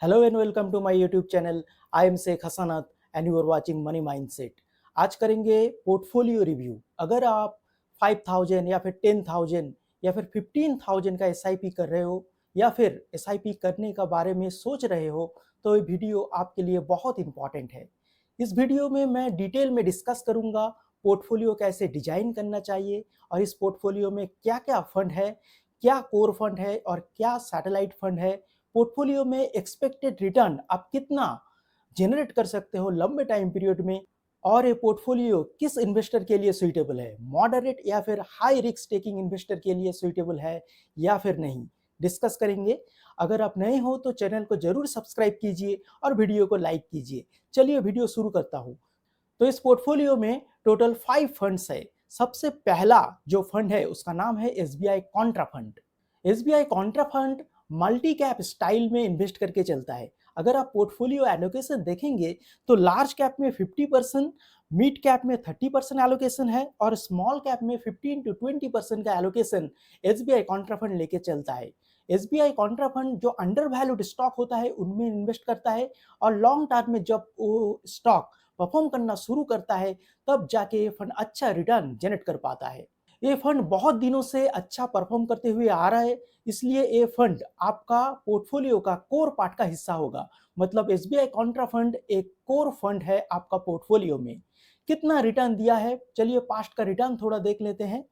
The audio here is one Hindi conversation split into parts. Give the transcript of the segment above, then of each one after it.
Hello and welcome to my YouTube channel. I am Sheikh Hasnat and you are watching money mindset. आज करेंगे पोर्टफोलियो रिव्यू। अगर आप 5000 या फिर 10,000 या फिर 15,000 का एसआईपी कर रहे हो या फिर एसआईपी करने का बारे में सोच रहे हो तो ये वीडियो आपके लिए बहुत इंपॉर्टेंट है। इस वीडियो में मैं डिटेल में डिस्कस करूंगा पोर्टफोलियो कैसे डिजाइन करना चाहिए और इस पोर्टफोलियो में क्या क्या फंड है, क्या कोर फंड है और क्या सैटेलाइट फंड है। पोर्टफोलियो में एक्सपेक्टेड रिटर्न आप कितना जनरेट कर सकते हो लंबे टाइम पीरियड में, और ये पोर्टफोलियो किस इन्वेस्टर के लिए सुइटेबल है, मॉडरेट या फिर हाई रिस्क टेकिंग इन्वेस्टर के लिए सुइटेबल है या फिर नहीं, डिस्कस करेंगे। अगर आप नए हो तो चैनल को जरूर सब्सक्राइब कीजिए और वीडियो को लाइक कीजिए। चलिए वीडियो शुरू करता हूँ। तो इस पोर्टफोलियो में टोटल 5 फंड्स है। सबसे पहला जो फंड है उसका नाम है SBI Contra fund. SBI Contra fund multi cap style में इन्वेस्ट करके चलता है। अगर आप पोर्टफोलियो एलोकेशन देखेंगे तो लार्ज कैप में 50%, मिड कैप में 30% एलोकेशन है और स्मॉल कैप में 15 to 20% का एलोकेशन एसबीआई कॉन्ट्रा फंड लेके चलता है। एसबीआई कॉन्ट्रा फंड जो अंडर वैल्यूड स्टॉक होता है उनमें इन्वेस्ट करता है और लॉन्ग टर्म में जब वो स्टॉक परफॉर्म करना शुरू करता है तब जाके ये फंड अच्छा रिटर्न जनरेट कर पाता है। ये फंड बहुत दिनों से अच्छा परफॉर्म करते हुए आ रहा है, इसलिए ये फंड आपका पोर्टफोलियो का कोर पार्ट का हिस्सा होगा। मतलब एसबीआई कॉन्ट्रा फंड एक कोर फंड है आपका पोर्टफोलियो में। कितना रिटर्न दिया है, चलिए पास्ट का रिटर्न थोड़ा देख लेते हैं।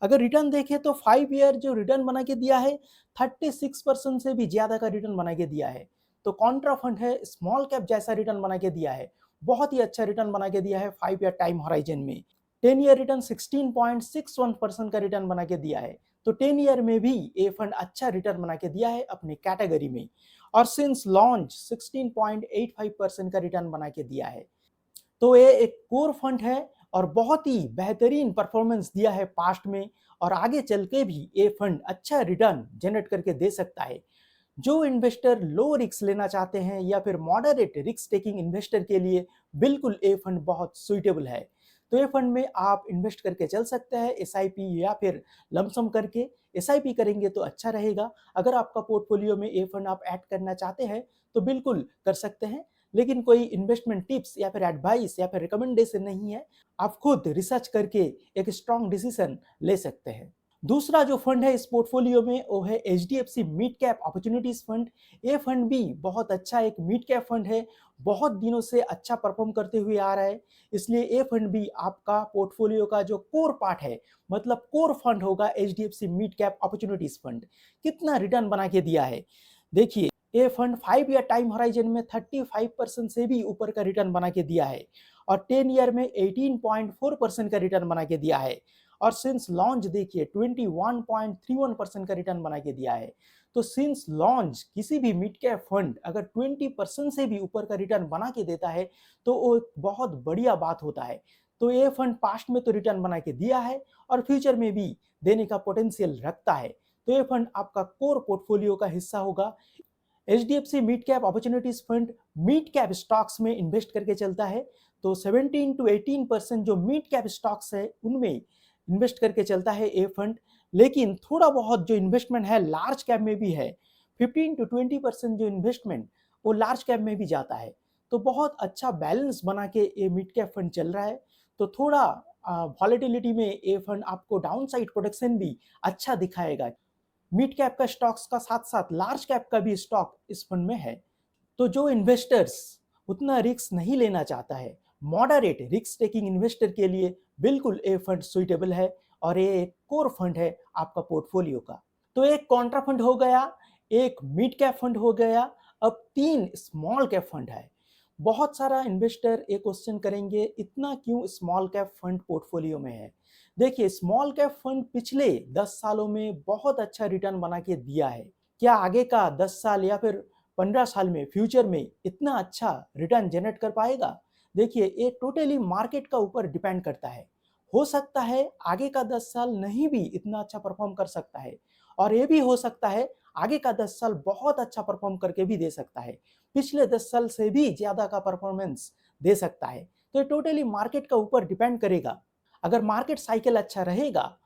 अगर रिटर्न देखें तो 5 ईयर जो रिटर्न बना के दिया है 36% से भी ज्यादा का रिटर्न बना के दिया है। तो कॉन्ट्रा फंड है, स्मॉल कैप जैसा रिटर्न बना के दिया है, बहुत ही अच्छा रिटर्न बना के दिया है 5 ईयर टाइम होराइजन में। 10 ईयर रिटर्न 16.61% का रिटर्न बना के दिया है। तो 10 ईयर में भी ये फंड अच्छा रिटर्न बना के दिया है अपने कैटेगरी में। और सिंस लॉन्च 16.85% का रिटर्न बना के दिया है। तो ये एक कोर फंड है और बहुत ही बेहतरीन परफॉर्मेंस दिया है पास्ट में, और आगे चल के भी ये फंड अच्छा रिटर्न जनरेट करके दे सकता है। जो इन्वेस्टर लो रिस्क लेना चाहते हैं या फिर मॉडरेट रिस्क टेकिंग इन्वेस्टर के लिए बिल्कुल ये फंड बहुत सुइटेबल है। तो ये फंड में आप इन्वेस्ट करके चल सकते हैं एसआईपी या फिर लमसम करके। एसआईपी करेंगे तो अच्छा रहेगा। अगर आपका पोर्टफोलियो में ये फंड आप ऐड करना चाहते हैं तो बिल्कुल कर सकते हैं, लेकिन कोई इन्वेस्टमेंट टिप्स या फिर एडवाइस या फिर रिकमेंडेशन नहीं है। आप खुद रिसर्च करके एक स्ट्रॉन्ग डिसीजन ले सकते हैं। दूसरा जो फंड है इस पोर्टफोलियो में वो है HDFC mid cap opportunities fund. ये फंड भी बहुत अच्छा एक मिड कैप फंड है, बहुत दिनों से अच्छा परफॉर्म करते हुए आ रहा है, इसलिए ये फंड भी आपका पोर्टफोलियो का जो कोर पार्ट है, मतलब कोर फंड होगा HDFC mid cap opportunities fund. कितना रिटर्न बना के दिया है देखिए। ये फंड 5 ईयर टाइम होराइजन में 35% से भी ऊपर का रिटर्न बना के दिया है और 10 ईयर में 18.4% का रिटर्न बना के दिया है। और सिंस लॉन्च देखिए 21.31% का रिटर्न बना के दिया है। तो सिंस लॉन्च किसी भी मिड कैप फंड अगर 20% से भी ऊपर का रिटर्न बना के देता है तो वो एक बहुत बढ़िया बात होता है। तो ये फंड पास्ट में तो रिटर्न बना के दिया है और फ्यूचर में भी देने का पोटेंशियल रखता है। तो ये फंड आपका कोर पोर्टफोलियो का हिस्सा होगा। HDFC mid cap opportunities fund mid cap stocks में इन्वेस्ट करके चलता है। तो 17 to 18% जो मिड कैप स्टॉक्स है उनमें इन्वेस्ट करके चलता है ये फंड। लेकिन थोड़ा बहुत जो इन्वेस्टमेंट है लार्ज कैप में भी है, 15 to 20% जो इन्वेस्टमेंट वो लार्ज कैप में भी जाता है। तो बहुत अच्छा बैलेंस बना के ये मिड कैप फंड चल रहा है। तो थोड़ा वॉलेटिलिटी में ये फंड आपको डाउन साइड प्रोटेक्शन भी अच्छा दिखाएगा। मिड कैप का स्टॉक्स का साथ साथ लार्ज कैप का भी स्टॉक इस फंड में है। तो जो इन्वेस्टर्स उतना रिस्क नहीं लेना चाहता है, मॉडरेट रिस्क टेकिंग इन्वेस्टर के लिए बिल्कुल ये फंड सुइटेबल है और ये एक कोर फंड है आपका पोर्टफोलियो का। तो एक कॉन्ट्रा फंड हो गया, एक मिड कैप फंड हो गया, अब 3 स्मॉल कैप फंड है। बहुत सारा इन्वेस्टर ये क्वेश्चन करेंगे इतना क्यों स्मॉल कैप फंड पोर्टफोलियो में है। देखिए स्मॉल कैप फंड पिछले 10 सालों में बहुत अच्छा रिटर्न बना के दिया है। क्या आगे का 10 साल या फिर 15 साल में फ्यूचर में इतना अच्छा रिटर्न जनरेट कर पाएगा? देखिए ये टोटली मार्केट का ऊपर डिपेंड करता है। हो सकता है आगे का 10 साल नहीं भी इतना अच्छा परफॉर्म कर सकता है, और ये भी हो सकता है आगे का 10 साल बहुत अच्छा परफॉर्म करके भी दे सकता है, पिछले 10 साल से भी ज्यादा का परफॉर्मेंस दे सकता है। तो ये टोटली मार्केट का ऊपर डिपेंड करेगा। अगर मार्केट साइकिल अच्छा रहेगा,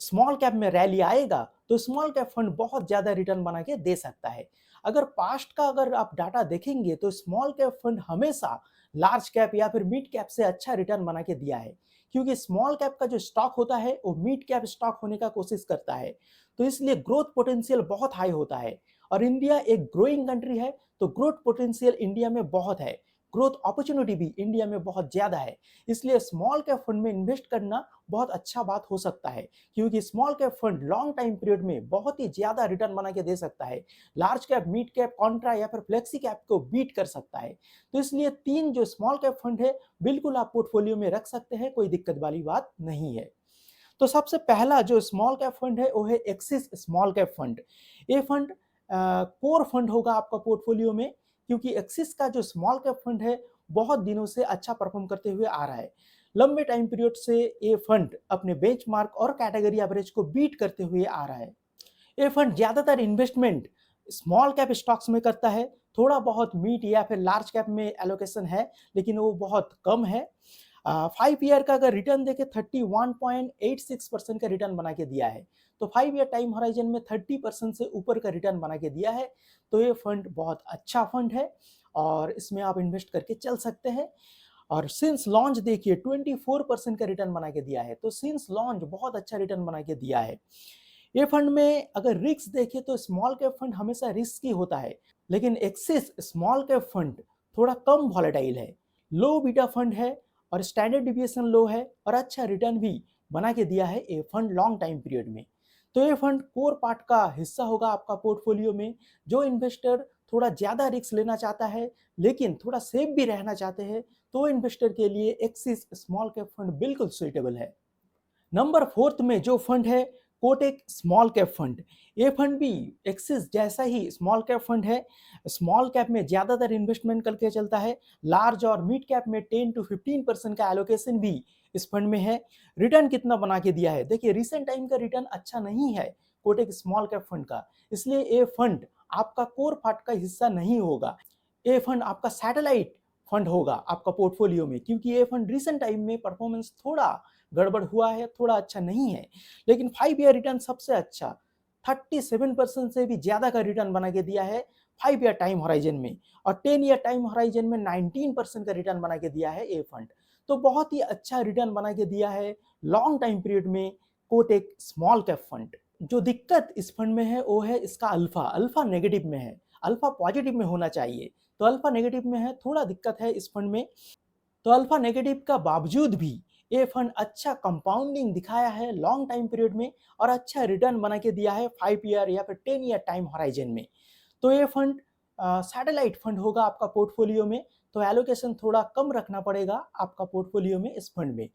स्मॉल कैप में रैली आएगा, तो स्मॉल कैप फंड बहुत ज्यादा रिटर्न बना के दे सकता है। अगर पास्ट का अगर आप डाटा देखेंगे तो स्मॉल कैप फंड हमेशा लार्ज कैप या फिर मिड कैप से अच्छा रिटर्न बना के दिया है, क्योंकि स्मॉल कैप का जो स्टॉक होता है वो मिड कैप स्टॉक होने का कोशिश करता है, तो इसलिए ग्रोथ पोटेंशियल बहुत हाई होता है। और इंडिया एक ग्रोइंग कंट्री है, तो ग्रोथ पोटेंशियल इंडिया में बहुत है, ग्रोथ अपॉर्चुनिटी भी इंडिया में बहुत ज़्यादा है। इसलिए स्मॉल कैप फंड में इन्वेस्ट करना बहुत अच्छा बात हो सकता है, क्योंकि small cap fund long time period में बहुत ही ज़्यादा रिटर्न बना के दे सकता है, large cap, mid cap, Contra या फिर फ्लेक्सी कैप को बीट कर सकता है। तो इसलिए 3 जो स्मॉल कैप फंड है बिल्कुल आप पोर्टफोलियो में रख सकते हैं, कोई दिक्कत वाली बात नहीं है। तो सबसे पहला जो स्मॉल कैप फंड है वो है एक्सिस स्मॉल कैप फंड। ये फंड कोर फंड होगा आपका पोर्टफोलियो में, क्योंकि एक्सिस का जो स्मॉल कैप फंड है बहुत दिनों से अच्छा परफॉर्म करते हुए आ रहा है। लंबे टाइम पीरियड से ये फंड अपने बेंचमार्क और कैटेगरी एवरेज को बीट करते हुए आ रहा है। ये फंड ज्यादातर इन्वेस्टमेंट स्मॉल कैप स्टॉक्स में करता है, थोड़ा बहुत मिड या फिर लार्ज कैप में एलोकेशन है, लेकिन वो बहुत कम है। 5 ईयर का अगर रिटर्न देखे 31.86% का रिटर्न बना के दिया है, तो 5 ईयर टाइम होराइजन में 30% से ऊपर का रिटर्न बना के दिया है। तो ये फंड बहुत अच्छा फंड है और इसमें आप इन्वेस्ट करके चल सकते हैं। और सिंस लॉन्च देखिए 24% का रिटर्न बना के दिया है, तो सिंस लॉन्च बहुत अच्छा रिटर्न बना के दिया है। ये फंड में अगर रिस्क देखें तो स्मॉल कैप फंड हमेशा रिस्की होता है, लेकिन एक्सिस स्मॉल कैप फंड थोड़ा कम वॉलेटाइल है, लो बीटा फंड है और स्टैंडर्ड डिविएशन लो है और अच्छा रिटर्न भी बना के दिया है ये फंड लॉन्ग टाइम पीरियड में। तो ये फंड कोर पार्ट का हिस्सा होगा आपका पोर्टफोलियो में। जो इन्वेस्टर थोड़ा ज़्यादा रिस्क लेना चाहता है लेकिन थोड़ा सेफ भी रहना चाहते हैं, तो इन्वेस्टर के लिए एक्सिस स्मॉल कैप फंड बिल्कुल सुइटेबल है। नंबर 4 में जो फंड है कोटेक स्मॉल कैप फंड। ये फंड भी एक्सिस जैसा ही स्मॉल कैप फंड है। स्मॉल कैप में ज़्यादातर इन्वेस्टमेंट करके चलता है, लार्ज और मिड कैप में 10 to 15% का एलोकेशन भी इस फंड में है। रिटर्न कितना बना के दिया है देखिए, रिसेंट टाइम का रिटर्न अच्छा नहीं है कोटेक स्मॉल कैप फंड का, इसलिए ये फंड आपका कोर पार्ट का हिस्सा नहीं होगा। ये फंड आपका सैटेलाइट फंड होगा आपका पोर्टफोलियो में, क्योंकि ये फंड रिसेंट टाइम में परफॉर्मेंस थोड़ा गड़बड़ हुआ है, थोड़ा अच्छा नहीं है। लेकिन 5 ईयर रिटर्न सबसे अच्छा 37% से भी ज़्यादा का रिटर्न बना के दिया है 5 ईयर टाइम होराइजन में, और 10 ईयर टाइम होराइजन में 19% का रिटर्न बना के दिया है ये फंड। तो बहुत ही अच्छा रिटर्न बना के दिया है लॉन्ग टाइम पीरियड में कोटेक स्मॉल कैप फंड। जो दिक्कत इस फंड में है वो है इसका अल्फा, अल्फा नेगेटिव में है, अल्फा पॉजिटिव में होना चाहिए, तो अल्फा नेगेटिव में है, थोड़ा दिक्कत है इस फंड में। तो अल्फा नेगेटिव का बावजूद भी ये फंड अच्छा कंपाउंडिंग दिखाया है लॉन्ग टाइम पीरियड में और अच्छा रिटर्न बना के दिया है 5 ईयर या फिर 10 ईयर टाइम होराइजन में। तो ये फंड सैटेलाइट फंड होगा आपका पोर्टफोलियो में, तो एलोकेशन थोड़ा कम रखना पड़ेगा आपका पोर्टफोलियो में इस फंड में।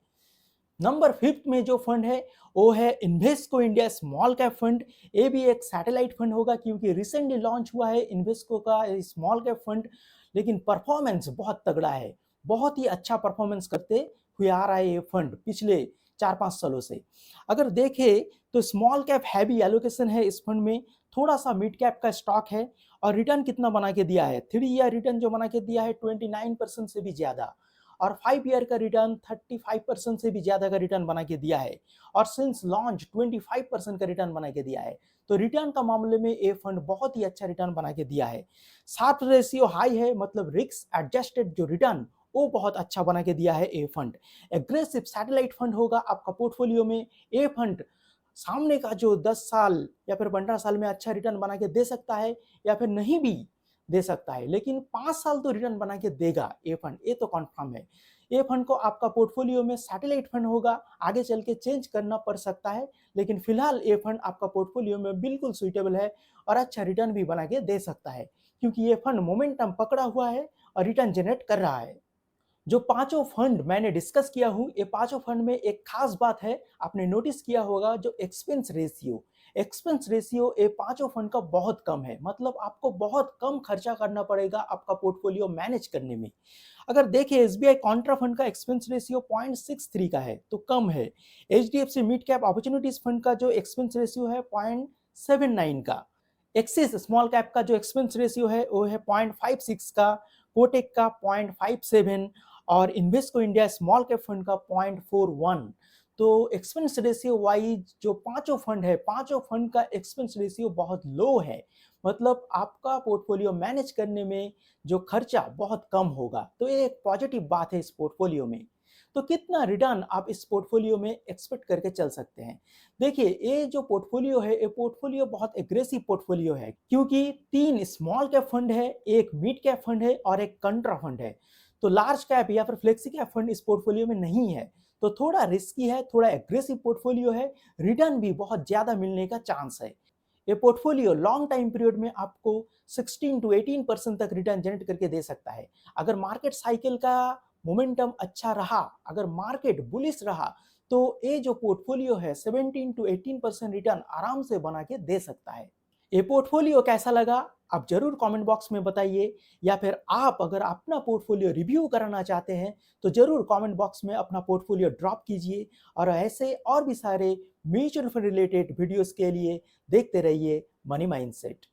नंबर 5 में जो फंड है वो है Invesco India small cap fund. ये भी एक सैटेलाइट फंड होगा, क्योंकि रिसेंटली लॉन्च हुआ है इन्वेस्को का स्मॉल कैप फंड, लेकिन परफॉर्मेंस बहुत तगड़ा है, बहुत ही अच्छा परफॉर्मेंस करते हुए आ रहा है ये फंड पिछले 4-5 सालों से। अगर देखें तो स्मॉल कैप हैवी एलोकेशन है इस फंड में, थोड़ा सा मिड कैप का स्टॉक है, और रिटर्न कितना बना के दिया है 3 ईयर रिटर्न जो बना के दिया है 29% से भी ज़्यादा, और 5 ईयर का रिटर्न 35% से भी ज़्यादा का रिटर्न बना के दिया है, और सिंस लॉन्च 25% का रिटर्न बना के दिया है। तो रिटर्न का मामले में ये फंड बहुत ही अच्छा रिटर्न बना के दिया है। शार्प रेशियो हाई है, मतलब रिस्क एडजस्टेड जो रिटर्न वो बहुत अच्छा बना के दिया है ये फंड। एग्रेसिव सैटेलाइट फंड होगा आपका पोर्टफोलियो में। ये फंड सामने का जो 10 साल या फिर 15 साल में अच्छा रिटर्न बना के दे सकता है या फिर नहीं भी दे सकता है, लेकिन 5 साल तो रिटर्न बना के देगा ये फंड, ये तो कन्फर्म है। ये फंड को आपका पोर्टफोलियो में सैटेलाइट फंड होगा, आगे चल के चेंज करना पड़ सकता है, लेकिन फिलहाल ये फंड आपका पोर्टफोलियो में बिल्कुल सुइटेबल है और अच्छा रिटर्न भी बना के दे सकता है, क्योंकि ये फंड मोमेंटम पकड़ा हुआ है और रिटर्न जनरेट कर रहा है। जो पांचों फंड मैंने डिस्कस किया हूं, ये पांचों फंड में एक खास बात है, आपने नोटिस किया होगा, जो एक्सपेंस रेशियो ये पांचों फंड का बहुत कम है, मतलब आपको बहुत कम खर्चा करना पड़ेगा आपका पोर्टफोलियो मैनेज करने में। अगर देखें एसबीआई कॉन्ट्रा फंड का एक्सपेंस रेशियो 0.63 का है, तो कम है। HDFC mid cap opportunities fund का जो एक्सपेंस रेशियो है 0.79 का। एक्सिस स्मॉल कैप का जो एक्सपेंस रेशियो है वो है 0.56 का। कोटेक का 0.57 और Invesco India small cap fund का 0.41। तो एक्सपेंस रेशियो वाइज जो पांचों फंड है, पांचों फंड का एक्सपेंस रेशियो बहुत लो है, मतलब आपका पोर्टफोलियो मैनेज करने में जो खर्चा बहुत कम होगा। तो ये एक पॉजिटिव बात है इस पोर्टफोलियो में। तो कितना रिटर्न आप इस पोर्टफोलियो में एक्सपेक्ट करके चल सकते हैं? देखिए, ये जो पोर्टफोलियो है, ये पोर्टफोलियो बहुत एग्रेसिव पोर्टफोलियो है, क्योंकि 3 स्मॉल कैप फंड है, 1 मिड कैप फंड है और 1 कंट्रा फंड है। तो लार्ज कैप या फिर फ्लेक्सी कैप फंड इस पोर्टफोलियो में नहीं है। तो थोड़ा रिस्की है, थोड़ा एग्रेसिव पोर्टफोलियो है, रिटर्न भी बहुत ज़्यादा मिलने का चांस है। ये पोर्टफोलियो लॉन्ग टाइम पीरियड में आपको 16 टू 18% तक रिटर्न जनरेट करके दे सकता है। अगर मार्केट साइकिल का मोमेंटम अच्छा रहा, अगर मार्केट बुलिश रहा, तो ये जो पोर्टफोलियो है 17 टू 18% रिटर्न आराम से बना के दे सकता है। ये पोर्टफोलियो कैसा लगा आप जरूर कमेंट बॉक्स में बताइए, या फिर आप अगर अपना पोर्टफोलियो रिव्यू कराना चाहते हैं तो जरूर कमेंट बॉक्स में अपना पोर्टफोलियो ड्रॉप कीजिए। और ऐसे और भी सारे म्यूचुअल फंड रिलेटेड वीडियोस के लिए देखते रहिए मनी माइंडसेट।